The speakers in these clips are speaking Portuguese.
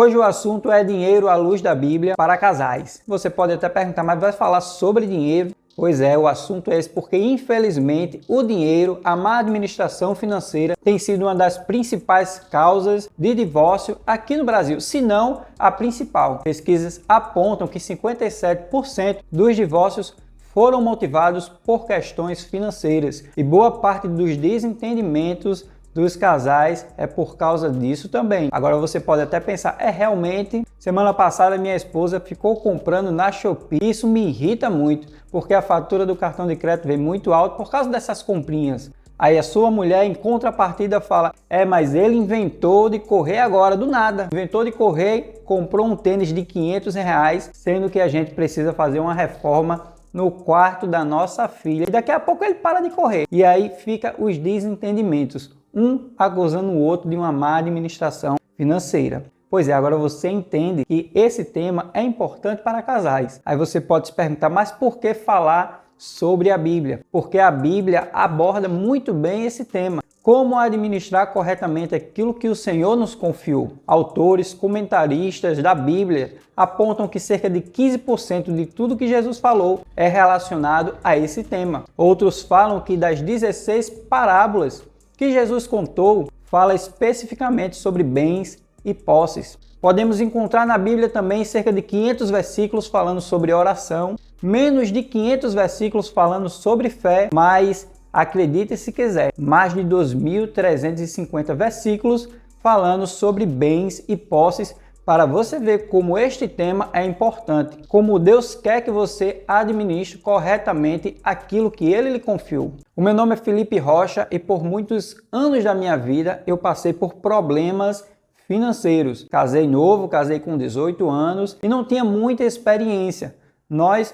Hoje o assunto é dinheiro à luz da Bíblia para casais. Você pode até perguntar, mas vai falar sobre dinheiro? Pois é, o assunto é esse porque, infelizmente, o dinheiro, a má administração financeira, tem sido uma das principais causas de divórcio aqui no Brasil, se não a principal. Pesquisas apontam que 57% dos divórcios foram motivados por questões financeiras e boa parte dos desentendimentos dos casais é por causa disso também. Agora você pode até pensar, realmente, semana passada minha esposa ficou comprando na Shopee. Isso me irrita muito, porque a fatura do cartão de crédito vem muito alta por causa dessas comprinhas. Aí a sua mulher, em contrapartida, fala, mas ele inventou de correr agora, do nada. Inventou de correr, comprou um tênis de R$500, sendo que a gente precisa fazer uma reforma no quarto da nossa filha. E daqui a pouco ele para de correr. E aí fica os desentendimentos. Um acusando o outro de uma má administração financeira. Pois é, agora você entende que esse tema é importante para casais. Aí você pode se perguntar, mas por que falar sobre a Bíblia? Porque a Bíblia aborda muito bem esse tema. Como administrar corretamente aquilo que o Senhor nos confiou. Autores, comentaristas da Bíblia apontam que cerca de 15% de tudo que Jesus falou é relacionado a esse tema. Outros falam que das 16 parábolas que Jesus contou, fala especificamente sobre bens e posses. Podemos encontrar na Bíblia também cerca de 500 versículos falando sobre oração, menos de 500 versículos falando sobre fé, mas acredite se quiser, mais de 2.350 versículos falando sobre bens e posses, para você ver como este tema é importante, como Deus quer que você administre corretamente aquilo que Ele lhe confiou. O meu nome é Felipe Rocha e por muitos anos da minha vida eu passei por problemas financeiros. Casei novo, casei com 18 anos e não tinha muita experiência.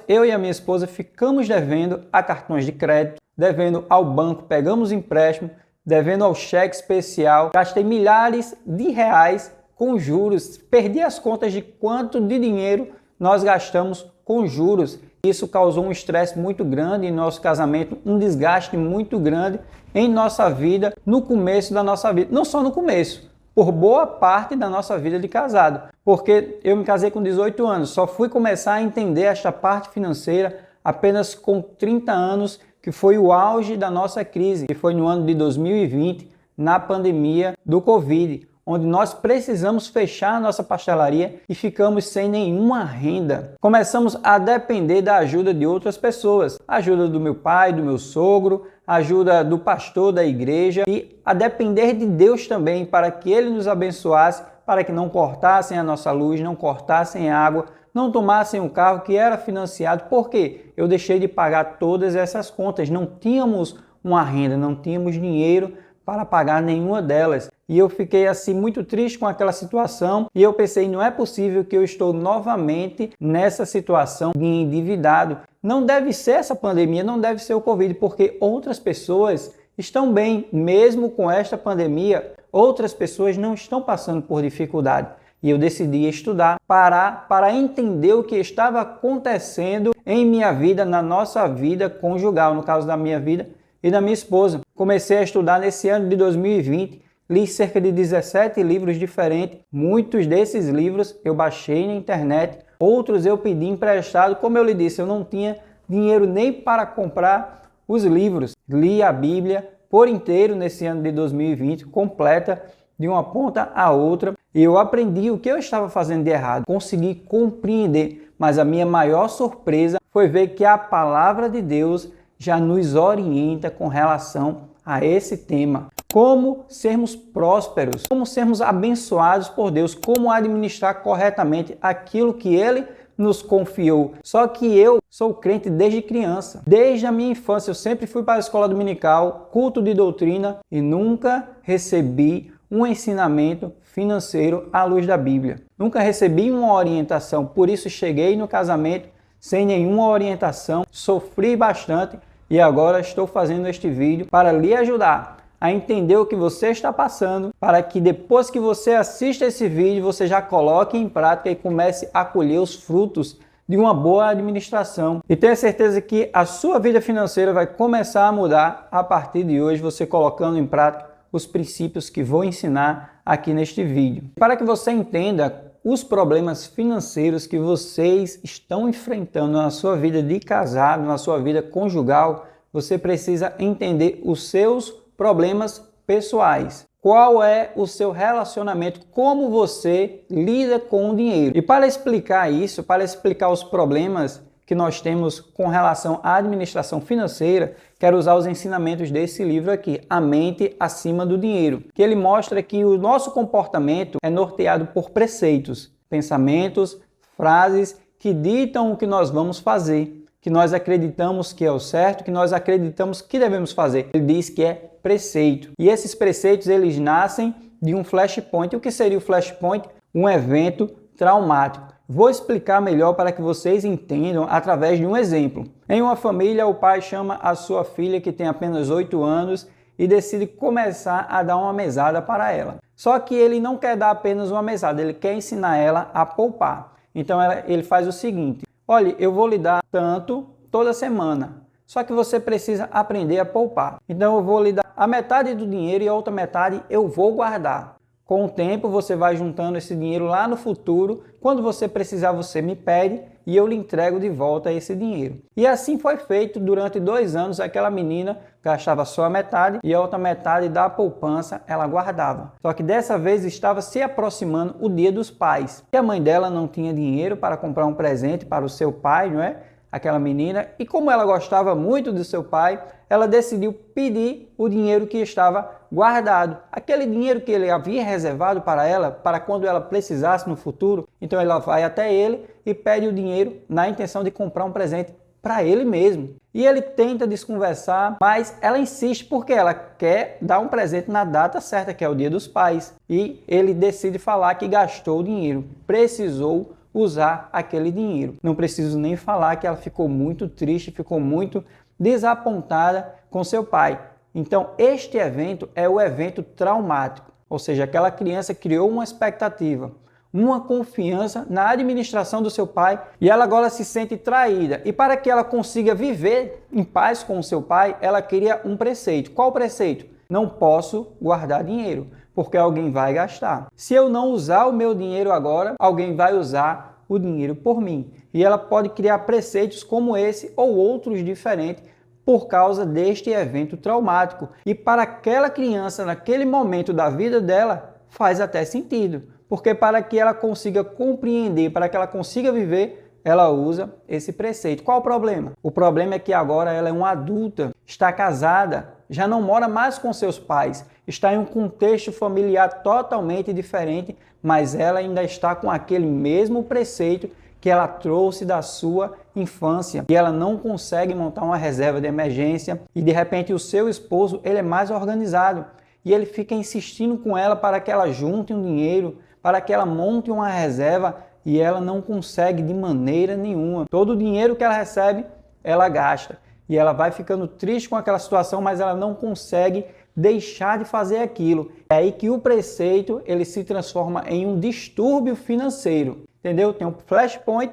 Eu e a minha esposa ficamos devendo a cartões de crédito, devendo ao banco, pegamos empréstimo, devendo ao cheque especial, gastei milhares de reais com juros, perdi as contas de quanto de dinheiro nós gastamos com juros. Isso causou um estresse muito grande em nosso casamento, um desgaste muito grande em nossa vida, no começo da nossa vida. Não só no começo, por boa parte da nossa vida de casado. Porque eu me casei com 18 anos, só fui começar a entender esta parte financeira apenas com 30 anos, que foi o auge da nossa crise, que foi no ano de 2020, na pandemia do Covid, onde nós precisamos fechar a nossa pastelaria e ficamos sem nenhuma renda. Começamos a depender da ajuda de outras pessoas, ajuda do meu pai, do meu sogro, ajuda do pastor da igreja e a depender de Deus também para que Ele nos abençoasse, para que não cortassem a nossa luz, não cortassem a água, não tomassem o carro que era financiado, porque eu deixei de pagar todas essas contas, não tínhamos uma renda, não tínhamos dinheiro para pagar nenhuma delas. E eu fiquei assim muito triste com aquela situação e eu pensei, não é possível que eu estou novamente nessa situação de endividado. Não deve ser essa pandemia, não deve ser o Covid, porque outras pessoas estão bem, mesmo com esta pandemia, outras pessoas não estão passando por dificuldade. E eu decidi estudar, parar para entender o que estava acontecendo em minha vida, na nossa vida conjugal, no caso da minha vida e da minha esposa. Comecei a estudar nesse ano de 2020, li cerca de 17 livros diferentes. Muitos desses livros eu baixei na internet, outros eu pedi emprestado. Como eu lhe disse, eu não tinha dinheiro nem para comprar os livros. Li a Bíblia por inteiro nesse ano de 2020, completa, de uma ponta a outra. E eu aprendi o que eu estava fazendo de errado, consegui compreender. Mas a minha maior surpresa foi ver que a palavra de Deus já nos orienta com relação a esse tema. Como sermos prósperos, como sermos abençoados por Deus, como administrar corretamente aquilo que Ele nos confiou. Só que eu sou crente desde criança. Desde a minha infância eu sempre fui para a escola dominical, culto de doutrina e nunca recebi um ensinamento financeiro à luz da Bíblia. Nunca recebi uma orientação, por isso cheguei no casamento sem nenhuma orientação, sofri bastante e agora estou fazendo este vídeo para lhe ajudar a entender o que você está passando, para que depois que você assista esse vídeo, você já coloque em prática e comece a colher os frutos de uma boa administração. E tenha certeza que a sua vida financeira vai começar a mudar a partir de hoje, você colocando em prática os princípios que vou ensinar aqui neste vídeo. Para que você entenda os problemas financeiros que vocês estão enfrentando na sua vida de casado, na sua vida conjugal, você precisa entender os seus problemas pessoais. Qual é o seu relacionamento, como você lida com o dinheiro. E para explicar isso, para explicar os problemas que nós temos com relação à administração financeira, quero usar os ensinamentos desse livro aqui, A Mente Acima do Dinheiro, que ele mostra que o nosso comportamento é norteado por preceitos, pensamentos, frases que ditam o que nós vamos fazer, que nós acreditamos que é o certo, que nós acreditamos que devemos fazer. Ele diz que é preceito. E esses preceitos, eles nascem de um flashpoint. O que seria o flashpoint? Um evento traumático. Vou explicar melhor para que vocês entendam através de um exemplo. Em uma família, o pai chama a sua filha, que tem apenas 8 anos, e decide começar a dar uma mesada para ela. Só que ele não quer dar apenas uma mesada, ele quer ensinar ela a poupar. Então ele faz o seguinte: olha, eu vou lhe dar tanto toda semana, só que você precisa aprender a poupar. Então eu vou lhe dar a metade do dinheiro e a outra metade eu vou guardar. Com o tempo você vai juntando esse dinheiro lá no futuro, quando você precisar você me pede e eu lhe entrego de volta esse dinheiro. E assim foi feito durante 2 anos. Aquela menina gastava só a metade e a outra metade da poupança ela guardava. Só que dessa vez estava se aproximando o Dia dos Pais. E a mãe dela não tinha dinheiro para comprar um presente para o seu pai, não é? Aquela menina, e como ela gostava muito do seu pai, ela decidiu pedir o dinheiro que estava guardado, aquele dinheiro que ele havia reservado para ela, para quando ela precisasse no futuro. Então ela vai até ele e pede o dinheiro na intenção de comprar um presente para ele mesmo. E ele tenta desconversar, mas ela insiste porque ela quer dar um presente na data certa, que é o Dia dos Pais. E ele decide falar que gastou o dinheiro, precisou usar aquele dinheiro. Não preciso nem falar que ela ficou muito triste, ficou muito desapontada com seu pai. Então, este evento é o evento traumático, ou seja, aquela criança criou uma expectativa, uma confiança na administração do seu pai e ela agora se sente traída. E para que ela consiga viver em paz com o seu pai, ela cria um preceito. Qual preceito? Não posso guardar dinheiro, porque alguém vai gastar. Se eu não usar o meu dinheiro agora, alguém vai usar o dinheiro por mim. E ela pode criar preceitos como esse ou outros diferentes por causa deste evento traumático. E para aquela criança, naquele momento da vida dela, faz até sentido. Porque para que ela consiga compreender, para que ela consiga viver, ela usa esse preceito. Qual o problema? O problema é que agora ela é uma adulta, está casada, já não mora mais com seus pais, está em um contexto familiar totalmente diferente, mas ela ainda está com aquele mesmo preceito que ela trouxe da sua infância e ela não consegue montar uma reserva de emergência e de repente o seu esposo ele é mais organizado e ele fica insistindo com ela para que ela junte um dinheiro, para que ela monte uma reserva e ela não consegue de maneira nenhuma. Todo o dinheiro que ela recebe, ela gasta. E ela vai ficando triste com aquela situação, mas ela não consegue deixar de fazer aquilo. É aí que o preceito ele se transforma em um distúrbio financeiro. Entendeu? Tem um flashpoint,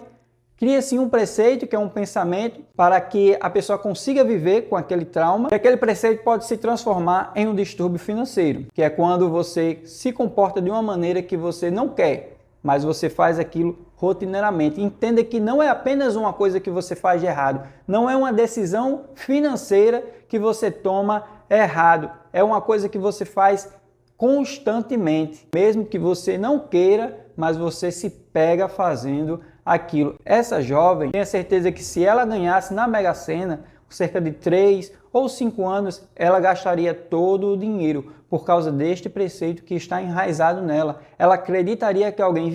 cria-se um preceito, que é um pensamento, para que a pessoa consiga viver com aquele trauma. E aquele preceito pode se transformar em um distúrbio financeiro, que é quando você se comporta de uma maneira que você não quer, mas você faz aquilo rotineiramente. Entenda que não é apenas uma coisa que você faz de errado, não é uma decisão financeira que você toma errado, é uma coisa que você faz constantemente, mesmo que você não queira, mas você se pega fazendo aquilo. Essa jovem, tenha certeza que se ela ganhasse na Mega Sena, cerca de 3 ou 5 anos, ela gastaria todo o dinheiro por causa deste preceito que está enraizado nela. Ela acreditaria que alguém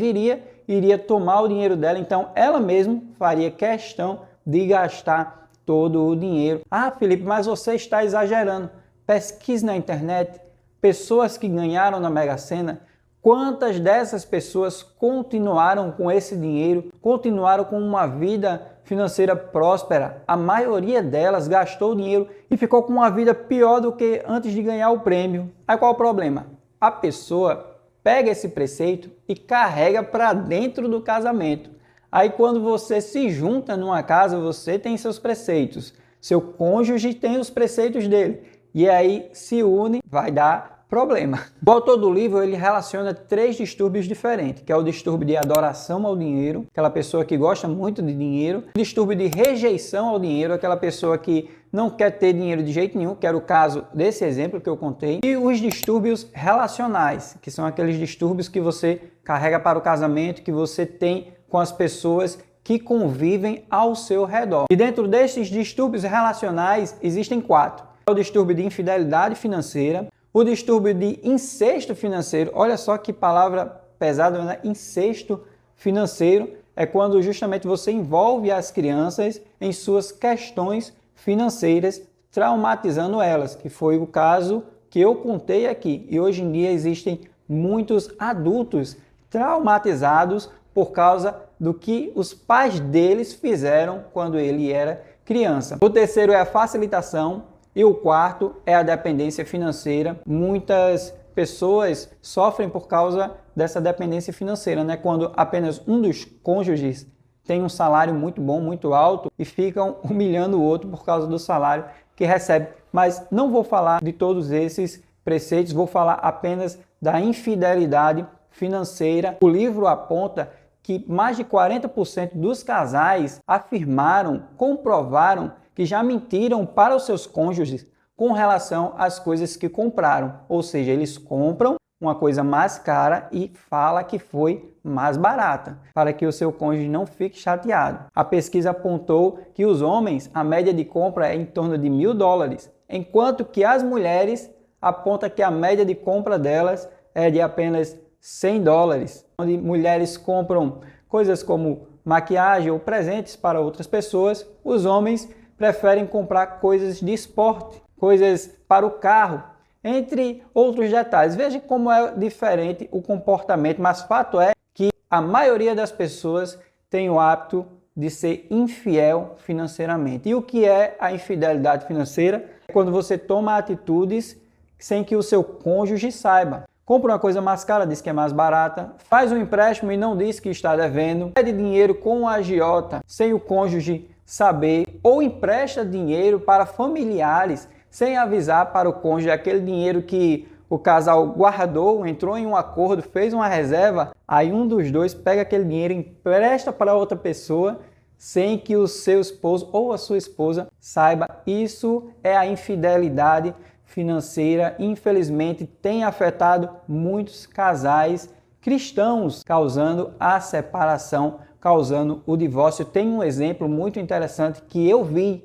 iria tomar o dinheiro dela, então ela mesma faria questão de gastar todo o dinheiro. Ah, Felipe, mas você está exagerando. Pesquise na internet pessoas que ganharam na Mega Sena. Quantas dessas pessoas continuaram com esse dinheiro, continuaram com uma vida financeira próspera? A maioria delas gastou o dinheiro e ficou com uma vida pior do que antes de ganhar o prêmio. Aí qual o problema? A pessoa pega esse preceito e carrega para dentro do casamento. Aí quando você se junta numa casa, você tem seus preceitos. Seu cônjuge tem os preceitos dele. E aí se une, vai dar problema. O autor do livro ele relaciona 3 distúrbios diferentes, que é o distúrbio de adoração ao dinheiro, aquela pessoa que gosta muito de dinheiro, o distúrbio de rejeição ao dinheiro, aquela pessoa que não quer ter dinheiro de jeito nenhum, que era o caso desse exemplo que eu contei, e os distúrbios relacionais, que são aqueles distúrbios que você carrega para o casamento, que você tem com as pessoas que convivem ao seu redor. E dentro desses distúrbios relacionais existem 4. O distúrbio de infidelidade financeira, o distúrbio de incesto financeiro, olha só que palavra pesada, né? Incesto financeiro é quando justamente você envolve as crianças em suas questões financeiras, traumatizando elas, que foi o caso que eu contei aqui. E hoje em dia existem muitos adultos traumatizados por causa do que os pais deles fizeram quando ele era criança. O terceiro é a facilitação e o quarto é a dependência financeira. Muitas pessoas sofrem por causa dessa dependência financeira, né? Quando apenas um dos cônjuges tem um salário muito bom, muito alto e ficam humilhando o outro por causa do salário que recebe. Mas não vou falar de todos esses preceitos, vou falar apenas da infidelidade financeira. O livro aponta que mais de 40% dos casais afirmaram, comprovaram que já mentiram para os seus cônjuges com relação às coisas que compraram. Ou seja, eles compram uma coisa mais cara e fala que foi mais barata, para que o seu cônjuge não fique chateado. A pesquisa apontou que os homens, a média de compra é em torno de $1.000, enquanto que as mulheres aponta que a média de compra delas é de apenas $100, onde mulheres compram coisas como maquiagem ou presentes para outras pessoas, os homens preferem comprar coisas de esporte, coisas para o carro, entre outros detalhes. Veja como é diferente o comportamento, mas fato é que a maioria das pessoas tem o hábito de ser infiel financeiramente. E o que é a infidelidade financeira? É quando você toma atitudes sem que o seu cônjuge saiba. Compra uma coisa mais cara, diz que é mais barata, faz um empréstimo e não diz que está devendo, pede dinheiro com um agiota sem o cônjuge saber, ou empresta dinheiro para familiares sem avisar para o cônjuge, aquele dinheiro que o casal guardou, entrou em um acordo, fez uma reserva, aí um dos dois pega aquele dinheiro e empresta para outra pessoa sem que o seu esposo ou a sua esposa saiba. Isso é a infidelidade financeira. Infelizmente tem afetado muitos casais cristãos, causando a separação, causando o divórcio. Tem um exemplo muito interessante que eu vi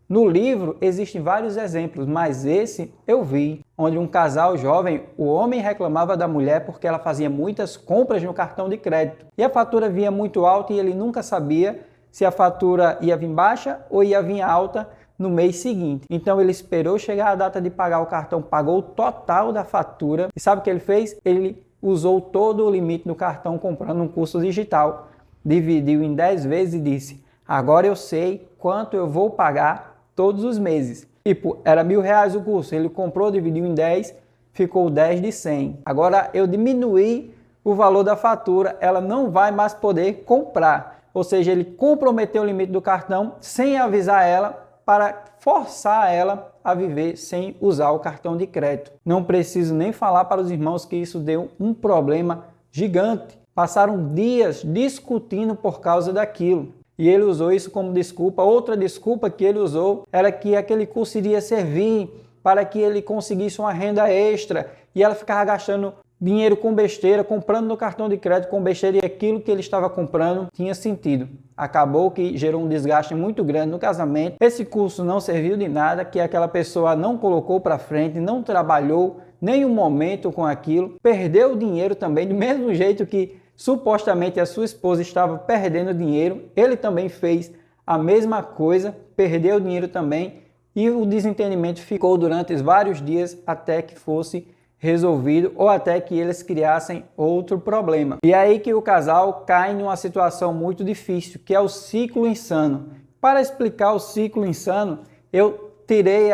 no livro. Existem vários exemplos, mas esse eu vi, onde um casal jovem, o homem reclamava da mulher porque ela fazia muitas compras no cartão de crédito e a fatura vinha muito alta e ele nunca sabia se a fatura ia vir baixa ou ia vir alta no mês seguinte. Então ele esperou chegar a data de pagar o cartão, pagou o total da fatura e sabe o que ele fez? Ele usou todo o limite do cartão comprando um curso digital, dividiu em 10 vezes e disse: agora eu sei quanto eu vou pagar todos os meses. Tipo, era R$1.000 o curso, ele comprou, dividiu em 10, ficou 10 de 100. Agora eu diminuí o valor da fatura, ela não vai mais poder comprar. Ou seja, ele comprometeu o limite do cartão sem avisar ela, para forçar ela a viver sem usar o cartão de crédito. Não preciso nem falar para os irmãos que isso deu um problema gigante. Passaram dias discutindo por causa daquilo. E ele usou isso como desculpa. Outra desculpa que ele usou era que aquele curso iria servir para que ele conseguisse uma renda extra. E ela ficava gastando dinheiro com besteira, comprando no cartão de crédito com besteira, e aquilo que ele estava comprando tinha sentido. Acabou que gerou um desgaste muito grande no casamento. Esse curso não serviu de nada, que aquela pessoa não colocou para frente, não trabalhou nem um momento com aquilo, perdeu o dinheiro também, do mesmo jeito que supostamente a sua esposa estava perdendo dinheiro, ele também fez a mesma coisa, perdeu o dinheiro também, e o desentendimento ficou durante vários dias até que fosse resolvido ou até que eles criassem outro problema. E é aí que o casal cai numa situação muito difícil, que é o ciclo insano. Para explicar o ciclo insano, eu tirei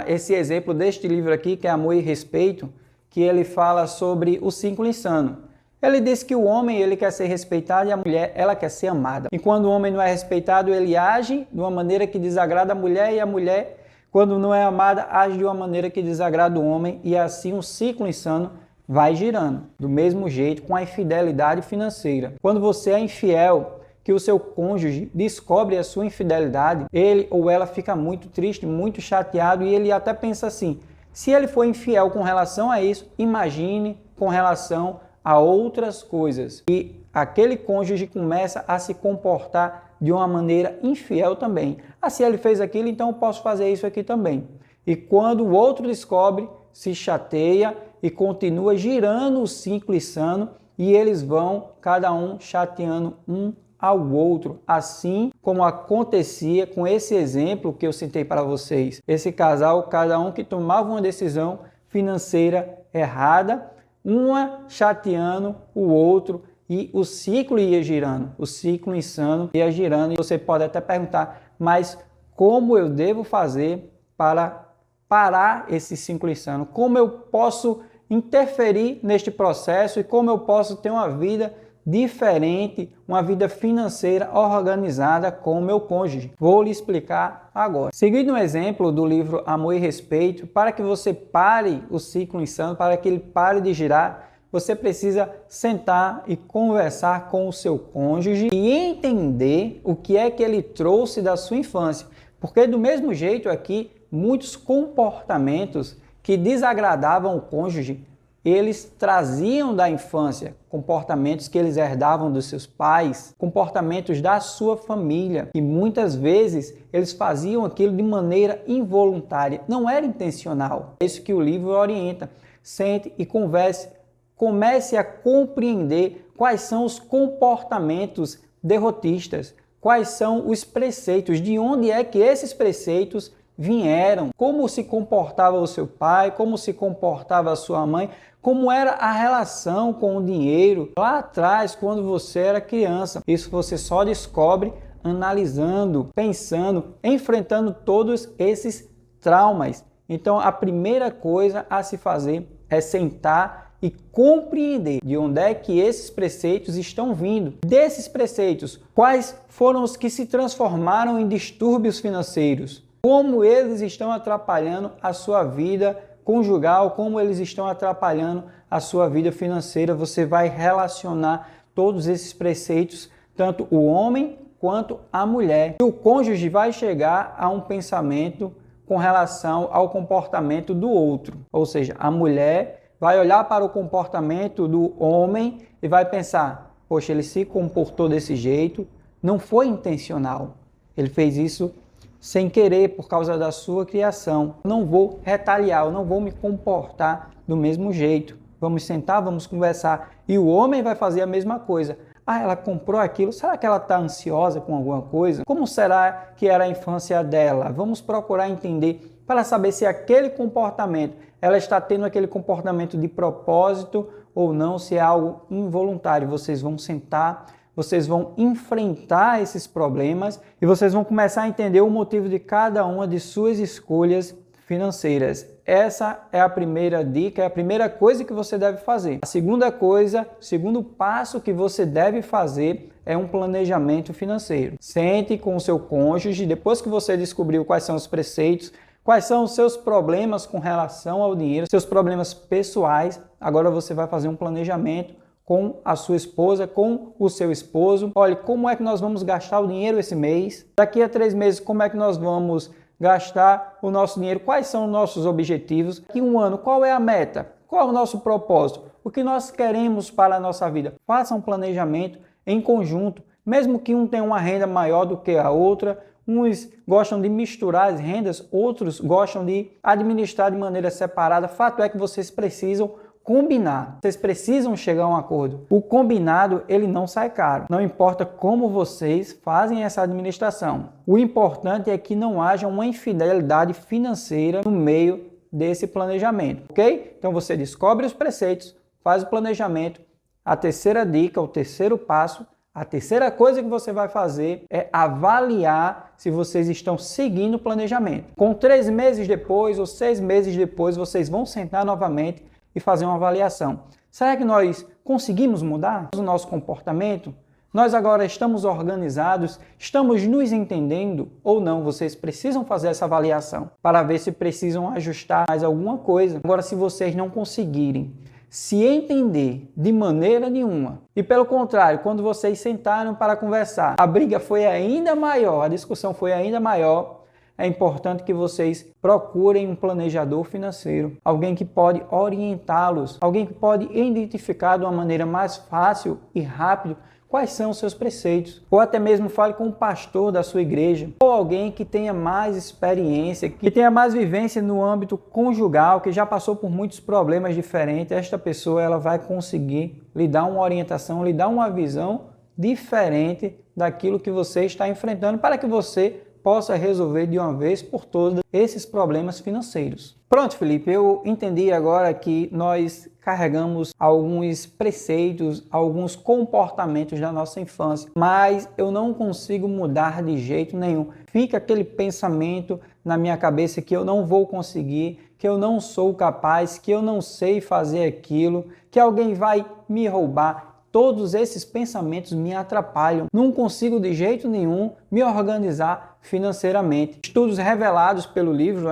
esse exemplo deste livro aqui, que é Amor e Respeito, que ele fala sobre o ciclo insano. Ele diz que o homem ele quer ser respeitado e a mulher ela quer ser amada. E quando o homem não é respeitado, ele age de uma maneira que desagrada a mulher, e a mulher, quando não é amada, age de uma maneira que desagrada o homem e assim um ciclo insano vai girando. Do mesmo jeito com a infidelidade financeira. Quando você é infiel, que o seu cônjuge descobre a sua infidelidade, ele ou ela fica muito triste, muito chateado e ele até pensa assim, se ele for infiel com relação a isso, imagine com relação a outras coisas. E aquele cônjuge começa a se comportar de uma maneira infiel também. Ah, se ele fez aquilo, então eu posso fazer isso aqui também. E quando o outro descobre, se chateia e continua girando o ciclo insano e eles vão, cada um, chateando um ao outro, assim como acontecia com esse exemplo que eu citei para vocês. Esse casal, cada um que tomava uma decisão financeira errada, uma chateando o outro e o ciclo ia girando, o ciclo insano ia girando. E você pode até perguntar, mas como eu devo fazer para parar esse ciclo insano? Como eu posso interferir neste processo e como eu posso ter uma vida diferente, uma vida financeira organizada com o meu cônjuge? Vou lhe explicar agora. Seguindo um exemplo do livro Amor e Respeito, para que você pare o ciclo insano, para que ele pare de girar, você precisa sentar e conversar com o seu cônjuge e entender o que é que ele trouxe da sua infância. Porque do mesmo jeito aqui, muitos comportamentos que desagradavam o cônjuge, eles traziam da infância, comportamentos que eles herdavam dos seus pais, comportamentos da sua família, e muitas vezes eles faziam aquilo de maneira involuntária, não era intencional. É isso que o livro orienta. Sente e converse, comece a compreender quais são os comportamentos derrotistas, quais são os preceitos, de onde é que esses preceitos vieram, como se comportava o seu pai, como se comportava a sua mãe, como era a relação com o dinheiro lá atrás, quando você era criança. Isso você só descobre analisando, pensando, enfrentando todos esses traumas. Então, a primeira coisa a se fazer é sentar e compreender de onde é que esses preceitos estão vindo. Desses preceitos, quais foram os que se transformaram em distúrbios financeiros? Como eles estão atrapalhando a sua vida conjugal, como eles estão atrapalhando a sua vida financeira. Você vai relacionar todos esses preceitos, tanto o homem quanto a mulher. E o cônjuge vai chegar a um pensamento com relação ao comportamento do outro. Ou seja, a mulher vai olhar para o comportamento do homem e vai pensar, poxa, ele se comportou desse jeito, não foi intencional. Ele fez isso sem querer, por causa da sua criação. Não vou retaliar, eu não vou me comportar do mesmo jeito. Vamos sentar, vamos conversar. E o homem vai fazer a mesma coisa. Ah, ela comprou aquilo, será que ela está ansiosa com alguma coisa? Como será que era a infância dela? Vamos procurar entender para saber se aquele comportamento, ela está tendo aquele comportamento de propósito ou não, se é algo involuntário. Vocês vão sentar, vocês vão enfrentar esses problemas e vocês vão começar a entender o motivo de cada uma de suas escolhas financeiras. Essa é a primeira dica, é a primeira coisa que você deve fazer. A segunda coisa, o segundo passo que você deve fazer é um planejamento financeiro. Sente com o seu cônjuge, depois que você descobriu quais são os preceitos, quais são os seus problemas com relação ao dinheiro, seus problemas pessoais, agora você vai fazer um planejamento com a sua esposa, com o seu esposo. Olha, como é que nós vamos gastar o dinheiro esse mês? Daqui a 3 meses, como é que nós vamos gastar o nosso dinheiro? Quais são os nossos objetivos? Daqui a 1 ano, qual é a meta? Qual é o nosso propósito? O que nós queremos para a nossa vida? Faça um planejamento em conjunto, mesmo que um tenha uma renda maior do que a outra, uns gostam de misturar as rendas, outros gostam de administrar de maneira separada. Fato é que vocês precisam combinar. Vocês precisam chegar a um acordo. O combinado, ele não sai caro. Não importa como vocês fazem essa administração. O importante é que não haja uma infidelidade financeira no meio desse planejamento, ok? Então você descobre os preceitos, faz o planejamento. A terceira dica, o terceiro passo, a terceira coisa que você vai fazer é avaliar se vocês estão seguindo o planejamento. Com 3 meses depois ou 6 meses depois, vocês vão sentar novamente e fazer uma avaliação. Será que nós conseguimos mudar o nosso comportamento? Nós agora estamos organizados? Estamos nos entendendo ou não? Vocês precisam fazer essa avaliação para ver se precisam ajustar mais alguma coisa. Agora, se vocês não conseguirem se entender de maneira nenhuma, e pelo contrário, quando vocês sentaram para conversar, a briga foi ainda maior, a discussão foi ainda maior, é importante que vocês procurem um planejador financeiro, alguém que pode orientá-los, alguém que pode identificar de uma maneira mais fácil e rápida quais são os seus preceitos. Ou até mesmo fale com o pastor da sua igreja, ou alguém que tenha mais experiência, que tenha mais vivência no âmbito conjugal, que já passou por muitos problemas diferentes. Esta pessoa ela vai conseguir lhe dar uma orientação, lhe dar uma visão diferente daquilo que você está enfrentando, para que você possa resolver de uma vez por todas esses problemas financeiros. Pronto, Felipe, eu entendi agora que nós carregamos alguns preceitos, alguns comportamentos da nossa infância, mas eu não consigo mudar de jeito nenhum. Fica aquele pensamento na minha cabeça que eu não vou conseguir, que eu não sou capaz, que eu não sei fazer aquilo, que alguém vai me roubar. Todos esses pensamentos me atrapalham. Não consigo de jeito nenhum me organizar financeiramente. Estudos revelados pelo livro,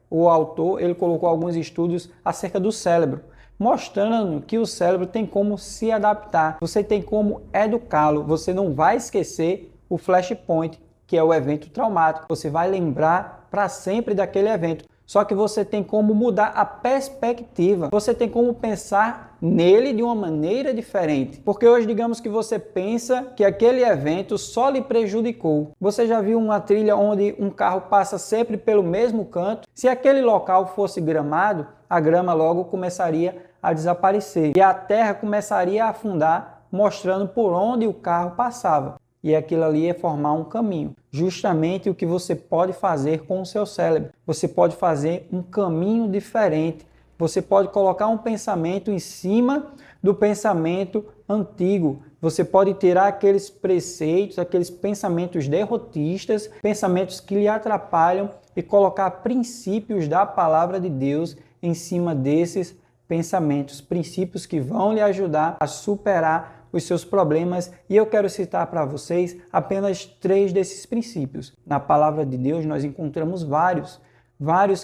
o autor ele colocou alguns estudos acerca do cérebro, mostrando que o cérebro tem como se adaptar. Você tem como educá-lo. Você não vai esquecer o flashpoint, que é o evento traumático. Você vai lembrar para sempre daquele evento. Só que você tem como mudar a perspectiva. Você tem como pensar nele de uma maneira diferente. Porque hoje, digamos que você pensa que aquele evento só lhe prejudicou. Você já viu uma trilha onde um carro passa sempre pelo mesmo canto? Se aquele local fosse gramado, a grama logo começaria a desaparecer. E a terra começaria a afundar, mostrando por onde o carro passava. E aquilo ali é formar um caminho. Justamente o que você pode fazer com o seu cérebro. Você pode fazer um caminho diferente. Você pode colocar um pensamento em cima do pensamento antigo. Você pode tirar aqueles preceitos, aqueles pensamentos derrotistas, pensamentos que lhe atrapalham e colocar princípios da palavra de Deus em cima desses pensamentos. Princípios que vão lhe ajudar a superar os seus problemas, e eu quero citar para vocês apenas 3 desses princípios. Na palavra de Deus nós encontramos vários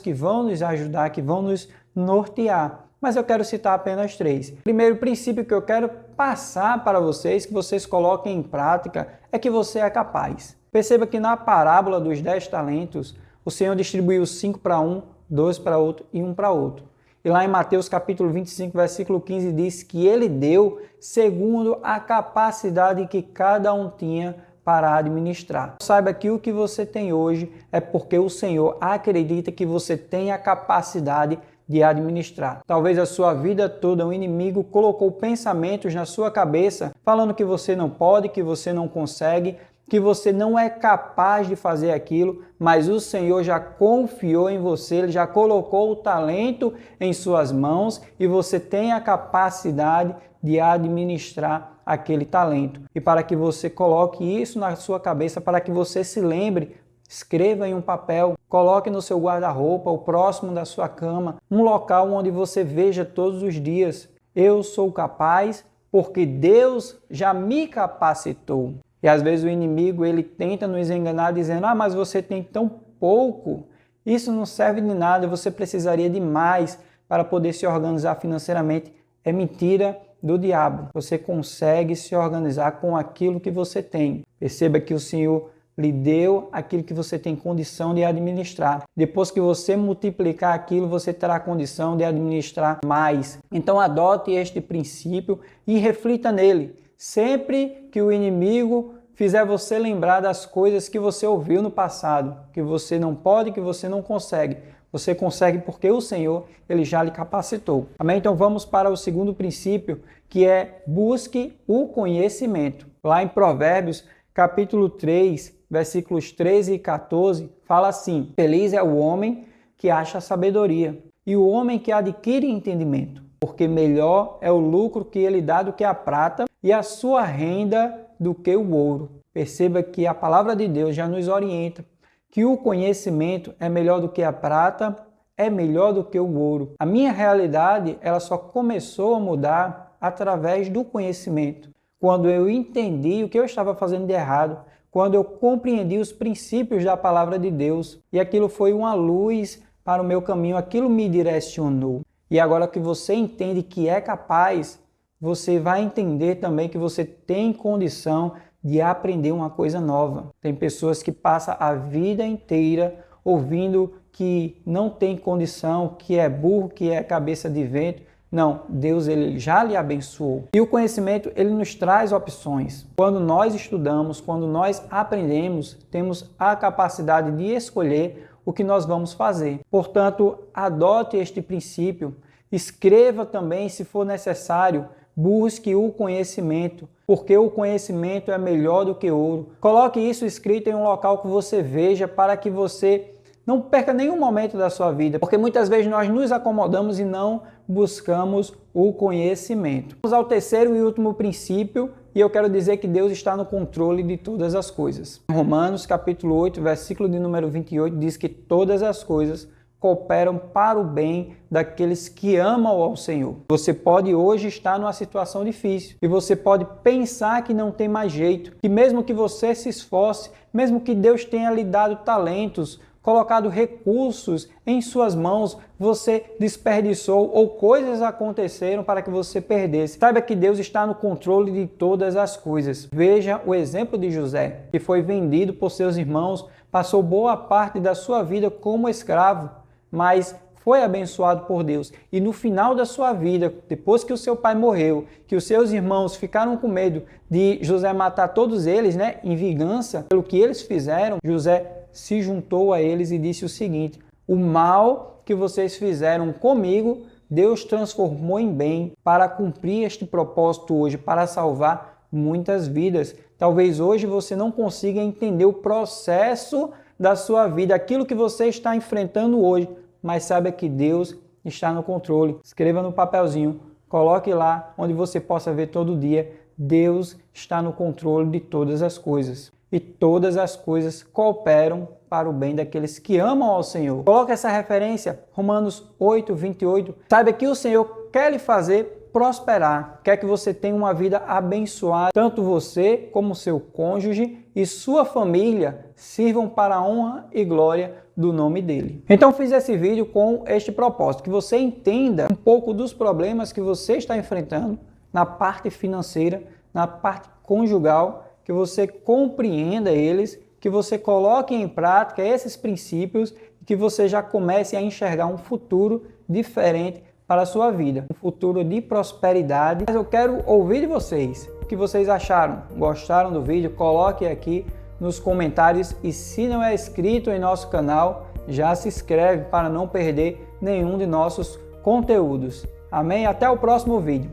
que vão nos ajudar, que vão nos nortear, mas eu quero citar apenas 3. O primeiro princípio que eu quero passar para vocês, que vocês coloquem em prática, é que você é capaz. Perceba que na parábola dos 10 talentos, o Senhor distribuiu 5 para um, 2 para outro e 1 para outro. E lá em Mateus capítulo 25, versículo 15, diz que ele deu segundo a capacidade que cada um tinha para administrar. Saiba que o que você tem hoje é porque o Senhor acredita que você tem a capacidade de administrar. Talvez a sua vida toda o inimigo colocou pensamentos na sua cabeça falando que você não pode, que você não consegue, que você não é capaz de fazer aquilo, mas o Senhor já confiou em você, Ele já colocou o talento em suas mãos e você tem a capacidade de administrar aquele talento. E para que você coloque isso na sua cabeça, para que você se lembre, escreva em um papel, coloque no seu guarda-roupa, ou próximo da sua cama, um local onde você veja todos os dias: eu sou capaz porque Deus já me capacitou. E às vezes o inimigo ele tenta nos enganar dizendo: mas você tem tão pouco, isso não serve de nada, você precisaria de mais para poder se organizar financeiramente. É mentira do diabo. Você consegue se organizar com aquilo que você tem. Perceba que o Senhor lhe deu aquilo que você tem condição de administrar. Depois que você multiplicar aquilo, você terá condição de administrar mais. Então adote este princípio e reflita nele. Sempre que o inimigo fizer você lembrar das coisas que você ouviu no passado, que você não pode, que você não consegue, você consegue porque o Senhor ele já lhe capacitou. Amém? Então vamos para o segundo princípio, que é busque o conhecimento. Lá em Provérbios, capítulo 3, versículos 13 e 14, fala assim: feliz é o homem que acha sabedoria e o homem que adquire entendimento, porque melhor é o lucro que ele dá do que a prata e a sua renda do que o ouro. Perceba que a palavra de Deus já nos orienta que o conhecimento é melhor do que a prata, é melhor do que o ouro. A minha realidade ela só começou a mudar através do conhecimento. quando eu entendi o que eu estava fazendo de errado, quando eu compreendi os princípios da palavra de Deus, e aquilo foi uma luz para o meu caminho, aquilo me direcionou. E agora que você entende que é capaz, você vai entender também que você tem condição de aprender uma coisa nova. Tem pessoas que passam a vida inteira ouvindo que não tem condição, que é burro, que é cabeça de vento. Não, Deus ele já lhe abençoou. E o conhecimento ele nos traz opções. Quando nós estudamos, quando nós aprendemos, temos a capacidade de escolher o que nós vamos fazer. Portanto, adote este princípio. Escreva também, se for necessário, busque o conhecimento, porque o conhecimento é melhor do que ouro. Coloque isso escrito em um local que você veja para que você não perca nenhum momento da sua vida, porque muitas vezes nós nos acomodamos e não buscamos o conhecimento. Vamos ao terceiro e último princípio, e eu quero dizer que Deus está no controle de todas as coisas. Romanos capítulo 8, versículo de número 28, diz que todas as coisas cooperam para o bem daqueles que amam ao Senhor. Você pode hoje estar numa situação difícil e você pode pensar que não tem mais jeito, que mesmo que você se esforce, mesmo que Deus tenha lhe dado talentos, colocado recursos em suas mãos, você desperdiçou ou coisas aconteceram para que você perdesse. Saiba que Deus está no controle de todas as coisas. Veja o exemplo de José, que foi vendido por seus irmãos, passou boa parte da sua vida como escravo, mas foi abençoado por Deus. E no final da sua vida, depois que o seu pai morreu, que os seus irmãos ficaram com medo de José matar todos eles, em vingança pelo que eles fizeram, José se juntou a eles e disse o seguinte: o mal que vocês fizeram comigo, Deus transformou em bem para cumprir este propósito hoje, para salvar muitas vidas. Talvez hoje você não consiga entender o processo da sua vida, aquilo que você está enfrentando hoje, mas saiba que Deus está no controle. Escreva no papelzinho, coloque lá onde você possa ver todo dia. Deus está no controle de todas as coisas. E todas as coisas cooperam para o bem daqueles que amam ao Senhor. Coloque essa referência, Romanos 8, 28. Saiba que o Senhor quer lhe fazer prosperar, quer que você tenha uma vida abençoada, tanto você como seu cônjuge e sua família sirvam para a honra e glória do nome dele. Então fiz esse vídeo com este propósito, que você entenda um pouco dos problemas que você está enfrentando na parte financeira, na parte conjugal, que você compreenda eles, que você coloque em prática esses princípios e que você já comece a enxergar um futuro diferente para a sua vida, um futuro de prosperidade. Mas eu quero ouvir de vocês o que vocês acharam. Gostaram do vídeo? Coloque aqui nos comentários e se não é inscrito em nosso canal, já se inscreve para não perder nenhum de nossos conteúdos. Amém? Até o próximo vídeo.